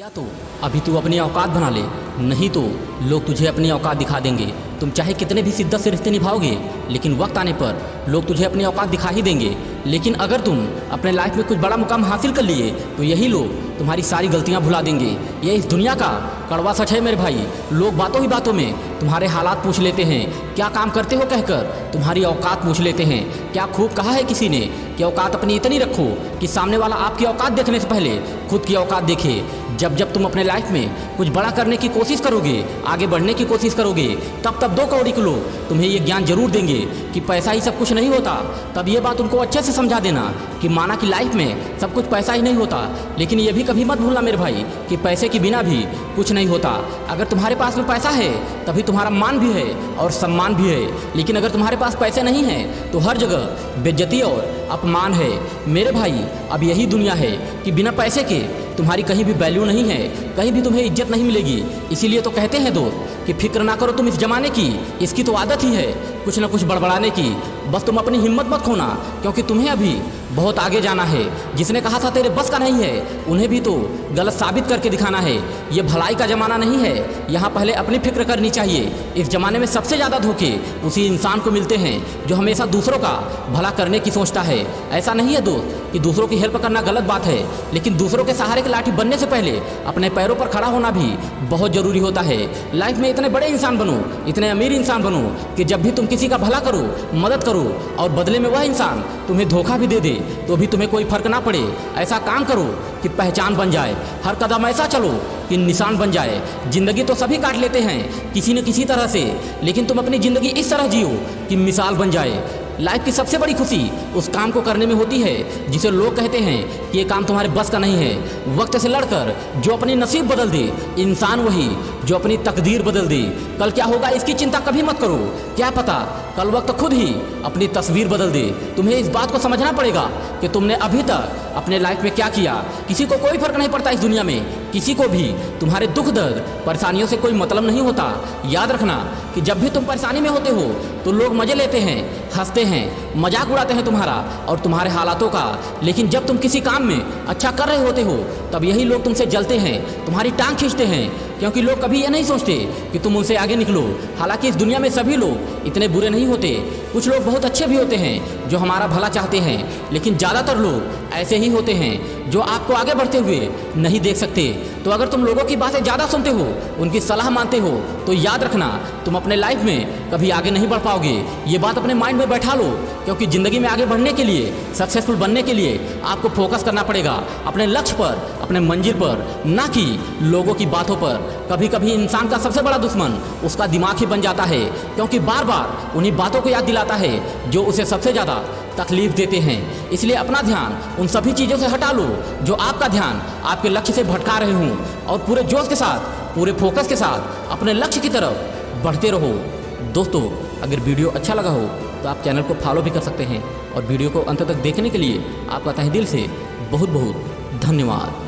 या तो अभी तू अपनी औकात बना ले, नहीं तो लोग तुझे अपनी औकात दिखा देंगे। तुम चाहे कितने भी शिद्दत से रिश्ते निभाओगे, लेकिन वक्त आने पर लोग तुझे अपनी औकात दिखा ही देंगे। लेकिन अगर तुम अपने लाइफ में कुछ बड़ा मुकाम हासिल कर लिए तो यही लोग तुम्हारी सारी गलतियां भुला देंगे। ये इस दुनिया का कड़वा सच है मेरे भाई। लोग बातों ही बातों में तुम्हारे हालात पूछ लेते हैं, क्या काम करते हो कहकर तुम्हारी औकात पूछ लेते हैं। क्या खूब कहा है किसी ने कि औकात अपनी इतनी रखो कि सामने वाला आपकी औकात देखने से पहले खुद की औकात देखे। जब जब तुम अपने लाइफ में कुछ बड़ा करने की कोशिश करोगे, आगे बढ़ने की कोशिश करोगे, तब तब दो कौड़ी के लोग तुम्हें ये ज्ञान जरूर देंगे कि पैसा ही सब कुछ नहीं होता। तब ये बात उनको अच्छे से समझा देना कि माना कि लाइफ में सब कुछ पैसा ही नहीं होता, लेकिन ये भी कभी मत भूलना मेरे भाई कि पैसे के बिना भी कुछ नहीं होता। अगर तुम्हारे पास में पैसा है तभी तुम्हारा मान भी है और सम्मान भी है, लेकिन अगर तुम्हारे पास पैसे नहीं है तो हर जगह बेइज्जती और अपमान है। मेरे भाई अब यही दुनिया है कि बिना पैसे के तुम्हारी कहीं भी वैल्यू नहीं है, कहीं भी तुम्हें इज्जत नहीं मिलेगी। इसीलिए तो कहते हैं दोस्त कि फिक्र ना करो तुम इस जमाने की, इसकी तो आदत ही है कुछ ना कुछ बड़बड़ाने की। बस तुम अपनी हिम्मत मत खोना, क्योंकि तुम्हें अभी बहुत आगे जाना है। जिसने कहा था तेरे बस का नहीं है, उन्हें भी तो गलत साबित करके दिखाना है। ये भलाई का ज़माना नहीं है, यहाँ पहले अपनी फिक्र करनी चाहिए। इस ज़माने में सबसे ज़्यादा धोखे उसी इंसान को मिलते हैं जो हमेशा दूसरों का भला करने की सोचता है। ऐसा नहीं है दोस्त कि दूसरों की हेल्प करना गलत बात है, लेकिन दूसरों के सहारे की लाठी बनने से पहले अपने पैरों पर खड़ा होना भी बहुत ज़रूरी होता है। लाइफ में इतने बड़े इंसान बनो, इतने अमीर इंसान बनो कि जब भी तुम किसी का भला करो, मदद करो और बदले में वह इंसान तुम्हें धोखा भी दे दे तो भी तुम्हें कोई फर्क ना पड़े। ऐसा काम करो कि पहचान बन जाए, हर कदम ऐसा चलो कि निशान बन जाए। जिंदगी तो सभी काट लेते हैं किसी न किसी तरह से, लेकिन तुम अपनी ज़िंदगी इस तरह जियो कि मिसाल बन जाए। लाइफ की सबसे बड़ी खुशी उस काम को करने में होती है जिसे लोग कहते हैं कि ये काम तुम्हारे बस का नहीं है। वक्त से लड़कर जो अपनी नसीब बदल दे, इंसान वही जो अपनी तकदीर बदल दे। कल क्या होगा इसकी चिंता कभी मत करो, क्या पता कल वक्त खुद ही अपनी तस्वीर बदल दे। तुम्हें इस बात को समझना पड़ेगा कि तुमने अभी तक अपने लाइफ में क्या किया। किसी को कोई फर्क नहीं पड़ता इस दुनिया में, किसी को भी तुम्हारे दुख दर्द परेशानियों से कोई मतलब नहीं होता। याद रखना कि जब भी तुम परेशानी में होते हो तो लोग मजे लेते हैं, हंसते हैं, मजाक उड़ाते हैं तुम्हारा और तुम्हारे हालातों का। लेकिन जब तुम किसी काम में अच्छा कर रहे होते हो तब यही लोग तुमसे जलते हैं, तुम्हारी टांग खींचते हैं, क्योंकि लोग कभी ये नहीं सोचते कि तुम उनसे आगे निकलो। हालांकि इस दुनिया में सभी लोग इतने बुरे नहीं होते, कुछ लोग बहुत अच्छे भी होते हैं जो हमारा भला चाहते हैं, लेकिन ज़्यादातर लोग ऐसे ही होते हैं जो आपको आगे बढ़ते हुए नहीं देख सकते। तो अगर तुम लोगों की बातें ज़्यादा सुनते हो, उनकी सलाह मानते हो, तो याद रखना तुम अपने लाइफ में कभी आगे नहीं बढ़ पाओगे। ये बात अपने माइंड में बैठा लो, क्योंकि ज़िंदगी में आगे बढ़ने के लिए, सक्सेसफुल बनने के लिए आपको फोकस करना पड़ेगा अपने लक्ष्य पर, अपने मंजिल पर, ना कि लोगों की बातों पर। कभी कभी इंसान का सबसे बड़ा दुश्मन उसका दिमाग ही बन जाता है, क्योंकि बार बार उन्हीं बातों को याद दिलाता है जो उसे सबसे ज़्यादा तकलीफ देते हैं। इसलिए अपना ध्यान उन सभी चीज़ों से हटा लो जो आपका ध्यान आपके लक्ष्य से भटका रहे हों, और पूरे जोश के साथ, पूरे फोकस के साथ अपने लक्ष्य की तरफ बढ़ते रहो। दोस्तों, अगर वीडियो अच्छा लगा हो तो आप चैनल को फॉलो भी कर सकते हैं, और वीडियो को अंत तक देखने के लिए आपका तहे दिल से बहुत बहुत धन्यवाद।